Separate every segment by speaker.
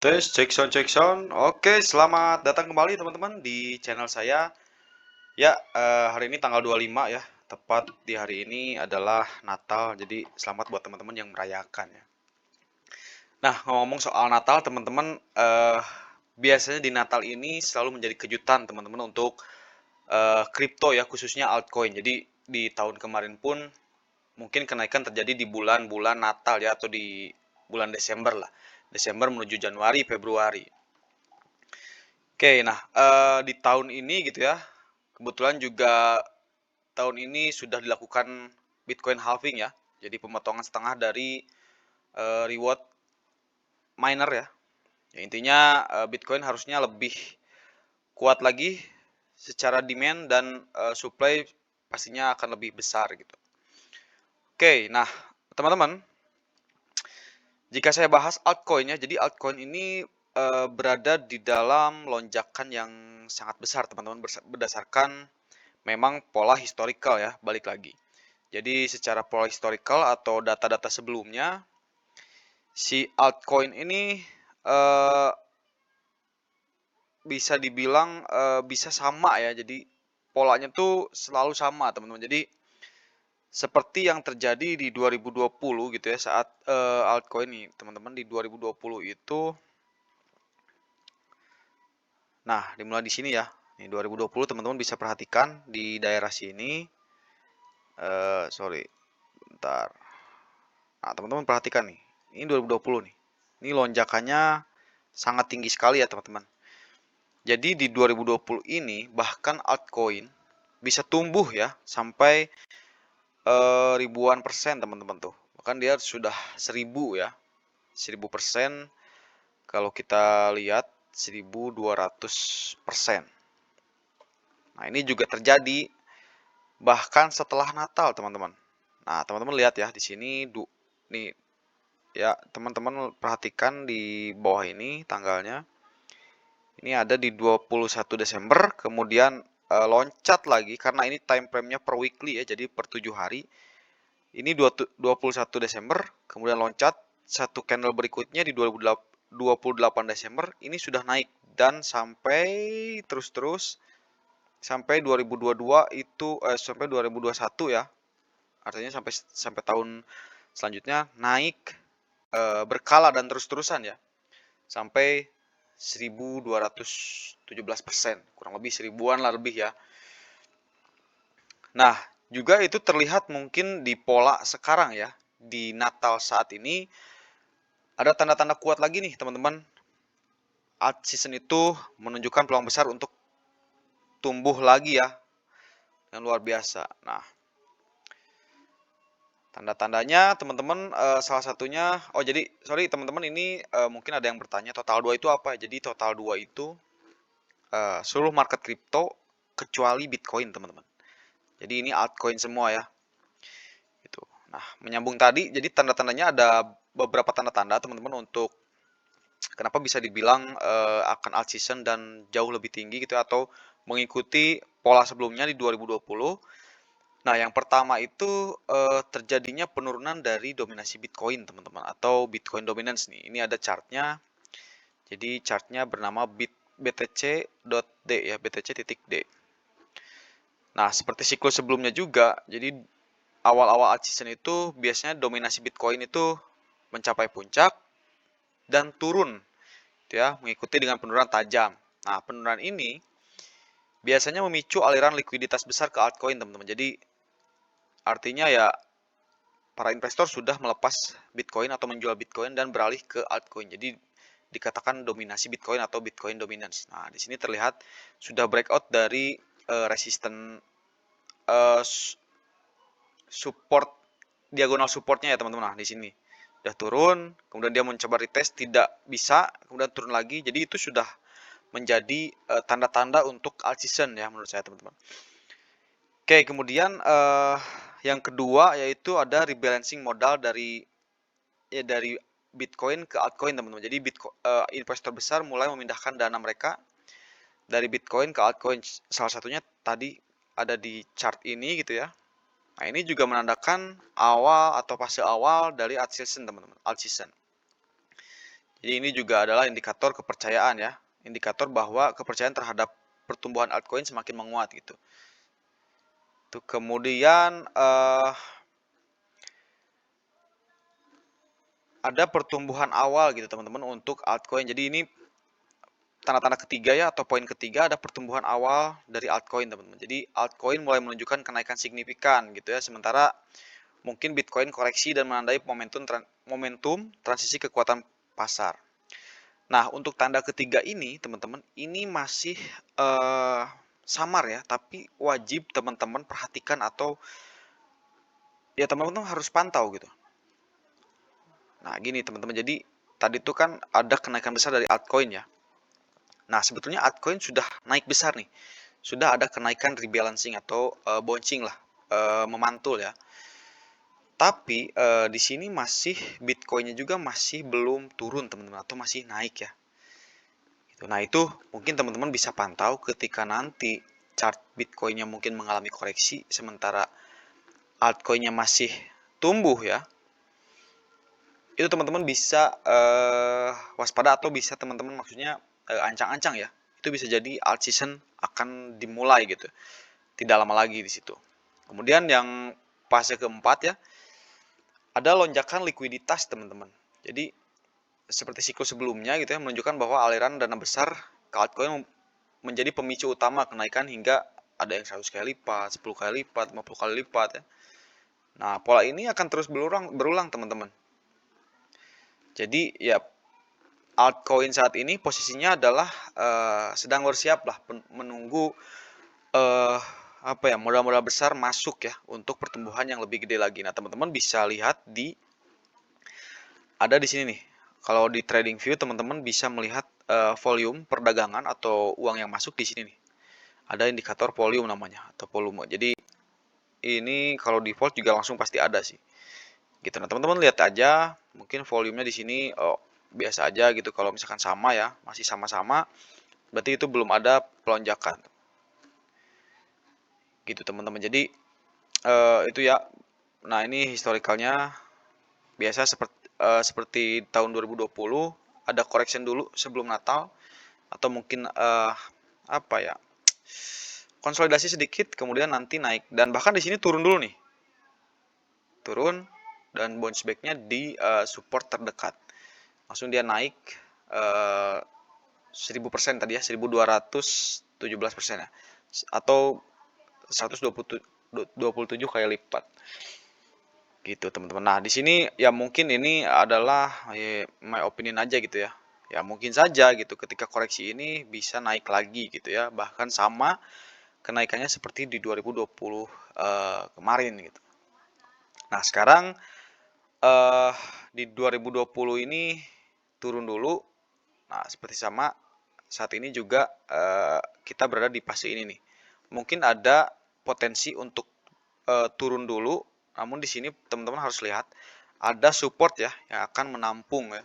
Speaker 1: Tes cek sound. Oke, selamat datang kembali teman-teman di channel saya. Ya, hari ini tanggal 25 ya. Tepat di hari ini adalah Natal. Jadi selamat buat teman-teman yang merayakan ya. Nah, ngomong soal Natal, teman-teman, biasanya di Natal ini selalu menjadi kejutan teman-teman untuk kripto ya, khususnya altcoin. Jadi di tahun kemarin pun mungkin kenaikan terjadi di bulan-bulan Natal ya, atau di bulan Desember lah. Desember menuju Januari, Februari. Oke, nah di tahun ini gitu ya, kebetulan juga tahun ini sudah dilakukan Bitcoin halving ya, jadi pemotongan setengah dari reward miner ya. Ya, intinya Bitcoin harusnya lebih kuat lagi secara demand dan supply pastinya akan lebih besar gitu. Oke, nah teman-teman, jika saya bahas altcoin ya, jadi altcoin ini berada di dalam lonjakan yang sangat besar teman-teman, berdasarkan memang pola historical ya, balik lagi. Jadi secara pola historical atau data-data sebelumnya, si altcoin ini eh, bisa dibilang bisa sama ya. Jadi polanya tuh selalu sama teman-teman. Jadi seperti yang terjadi di 2020 gitu ya, saat altcoin nih teman-teman di 2020 itu. Nah, dimulai di sini ya. Nih 2020 teman-teman bisa perhatikan di daerah sini. Sorry, bentar. Nah, teman-teman perhatikan nih. Ini 2020 nih. Ini lonjakannya sangat tinggi sekali ya, teman-teman. Jadi di 2020 ini bahkan altcoin bisa tumbuh ya sampai ribuan persen, teman-teman tuh. Bahkan dia sudah 1000 ya. 1000%, kalau kita lihat 1200%. Nah, ini juga terjadi bahkan setelah Natal, teman-teman. Nah, teman-teman lihat ya di sini nih ya, teman-teman perhatikan di bawah ini tanggalnya. Ini ada di 21 Desember, kemudian loncat lagi karena ini time frame-nya per weekly ya, jadi per 7 hari. Ini 21 Desember, kemudian loncat satu candle berikutnya di 28 Desember, ini sudah naik dan sampai terus-terus sampai 2022 itu sampai 2021 ya. Artinya sampai sampai tahun selanjutnya naik berkala dan terus-terusan ya. Sampai 1217%, kurang lebih seribuan lah lebih ya. Nah, juga itu terlihat mungkin di pola sekarang ya, di Natal saat ini ada tanda-tanda kuat lagi nih teman-teman. Alt season itu menunjukkan peluang besar untuk tumbuh lagi ya, yang luar biasa. Nah, tanda-tandanya teman-teman, salah satunya, oh jadi sorry teman-teman, ini mungkin ada yang bertanya total 2 itu apa. Jadi total 2 itu seluruh market kripto kecuali Bitcoin, teman-teman. Jadi ini altcoin semua ya. Gitu. Nah, menyambung tadi, jadi tanda-tandanya ada beberapa tanda-tanda teman-teman untuk kenapa bisa dibilang akan alt season dan jauh lebih tinggi gitu, atau mengikuti pola sebelumnya di 2020. Nah, yang pertama itu terjadinya penurunan dari dominasi Bitcoin, teman-teman, atau Bitcoin dominance nih. Ini ada chartnya. Jadi chartnya bernama BTC.D ya, BTC.D. Nah, seperti siklus sebelumnya juga, jadi awal-awal alt season itu biasanya dominasi Bitcoin itu mencapai puncak dan turun, ya, mengikuti dengan penurunan tajam. Nah, penurunan ini biasanya memicu aliran likuiditas besar ke altcoin, teman-teman. Jadi artinya ya para investor sudah melepas Bitcoin atau menjual Bitcoin dan beralih ke altcoin. Jadi dikatakan dominasi Bitcoin atau Bitcoin dominance. Nah, di sini terlihat sudah breakout dari resisten support, diagonal supportnya ya teman-teman. Nah, di sini udah turun, kemudian dia mencoba retest, tidak bisa, kemudian turun lagi. Jadi itu sudah menjadi tanda-tanda untuk alt season ya menurut saya, teman-teman. Oke, kemudian yang kedua yaitu ada rebalancing modal dari Bitcoin ke altcoin, teman-teman. Jadi investor besar mulai memindahkan dana mereka dari Bitcoin ke altcoin. Salah satunya tadi ada di chart ini gitu ya. Nah, ini juga menandakan awal atau fase awal dari alt season, teman-teman. Alt season. Jadi ini juga adalah indikator kepercayaan ya, indikator bahwa kepercayaan terhadap pertumbuhan altcoin semakin menguat gitu. Tuh, kemudian ada pertumbuhan awal gitu teman-teman untuk altcoin. Jadi ini tanda-tanda ketiga ya, atau poin ketiga, ada pertumbuhan awal dari altcoin teman-teman. Jadi altcoin mulai menunjukkan kenaikan signifikan gitu ya, sementara mungkin Bitcoin koreksi dan menandai momentum transisi kekuatan pasar. Nah, untuk tanda ketiga ini, teman-teman, ini masih samar ya, tapi wajib teman-teman perhatikan atau ya teman-teman harus pantau gitu. Nah, gini teman-teman, jadi tadi itu kan ada kenaikan besar dari altcoin ya. Nah, sebetulnya altcoin sudah naik besar nih. Sudah ada kenaikan rebalancing atau bouncing lah, memantul ya. Tapi di sini masih Bitcoinnya juga masih belum turun teman-teman, atau masih naik ya. Nah itu mungkin teman-teman bisa pantau ketika nanti chart Bitcoinnya mungkin mengalami koreksi, sementara altcoinnya masih tumbuh ya. Itu teman-teman bisa waspada, atau bisa teman-teman maksudnya ancang-ancang ya. Itu bisa jadi alt season akan dimulai gitu. Tidak lama lagi di situ. Kemudian yang fase keempat ya, ada lonjakan likuiditas teman-teman. Jadi seperti siklus sebelumnya gitu ya, menunjukkan bahwa aliran dana besar ke altcoin menjadi pemicu utama kenaikan hingga ada yang 100 kali lipat, 10 kali lipat, 50 kali lipat ya. Nah, pola ini akan terus berulang teman-teman. Jadi ya altcoin saat ini posisinya adalah sedang bersiap lah menunggu apa ya, modal-modal besar masuk ya untuk pertumbuhan yang lebih gede lagi. Nah, teman-teman bisa lihat ada di sini nih. Kalau di TradingView teman-teman bisa melihat volume perdagangan atau uang yang masuk di sini nih. Ada indikator volume namanya, atau volume. Jadi ini kalau default juga langsung pasti ada sih. Gitu. Nah, teman-teman lihat aja, mungkin volumenya di sini biasa aja gitu. Kalau misalkan sama ya, masih sama-sama, berarti itu belum ada pelonjakan. Gitu teman-teman. Jadi itu ya. Nah, ini historicalnya biasa seperti tahun 2020 ada correction dulu sebelum Natal, atau mungkin apa ya, konsolidasi sedikit kemudian nanti naik, dan bahkan di sini turun dulu nih, turun dan bounce backnya di support terdekat, langsung dia naik 1000% tadi ya, 1217% ya, atau 127 kali lipat gitu teman-teman. Nah di sini ya mungkin ini adalah my opinion aja gitu ya. Ya mungkin saja gitu ketika koreksi ini bisa naik lagi gitu ya, bahkan sama kenaikannya seperti di 2020 kemarin gitu. Nah sekarang di 2020 ini turun dulu. Nah seperti sama saat ini juga kita berada di fase ini nih. Mungkin ada potensi untuk turun dulu, namun di sini teman-teman harus lihat ada support ya yang akan menampung ya.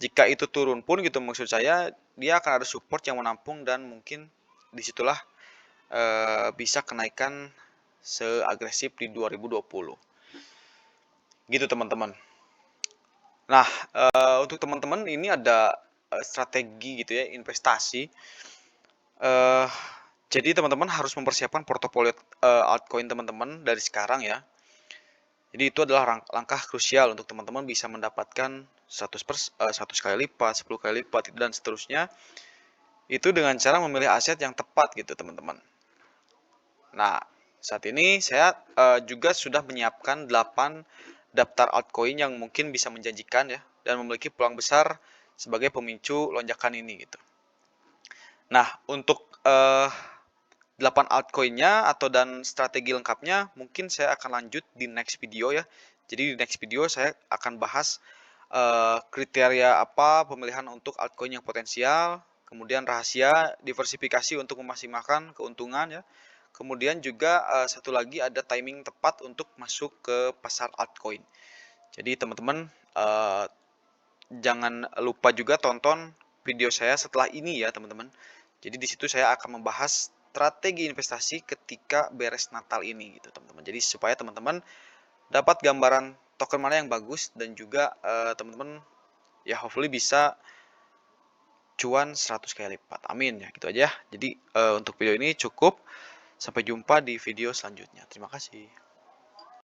Speaker 1: Jika itu turun pun gitu, maksud saya dia akan ada support yang menampung, dan mungkin disitulah bisa kenaikan seagresif di 2020 gitu teman-teman. Nah untuk teman-teman ini ada strategi gitu ya, investasi. eh jadi teman-teman harus mempersiapkan portofolio altcoin teman-teman dari sekarang ya. Jadi itu adalah langkah krusial untuk teman-teman bisa mendapatkan 100 kali lipat, 10 kali lipat, dan seterusnya. Itu dengan cara memilih aset yang tepat gitu teman-teman. Nah, saat ini saya juga sudah menyiapkan 8 daftar altcoin yang mungkin bisa menjanjikan ya, dan memiliki peluang besar sebagai pemicu lonjakan ini gitu. Nah, untuk 8 altcoinnya atau dan strategi lengkapnya mungkin saya akan lanjut di next video ya. Jadi di next video saya akan bahas kriteria apa pemilihan untuk altcoin yang potensial, kemudian rahasia diversifikasi untuk memaksimalkan keuntungan ya. Kemudian juga satu lagi ada timing tepat untuk masuk ke pasar altcoin. Jadi teman-teman jangan lupa juga tonton video saya setelah ini ya teman-teman. Jadi di situ saya akan membahas strategi investasi ketika beres Natal ini gitu teman-teman. Jadi supaya teman-teman dapat gambaran token mana yang bagus, dan juga teman-teman ya hopefully bisa cuan 100 kali lipat. Amin ya, gitu aja ya. Jadi, untuk video ini cukup. Sampai jumpa di video selanjutnya. Terima kasih.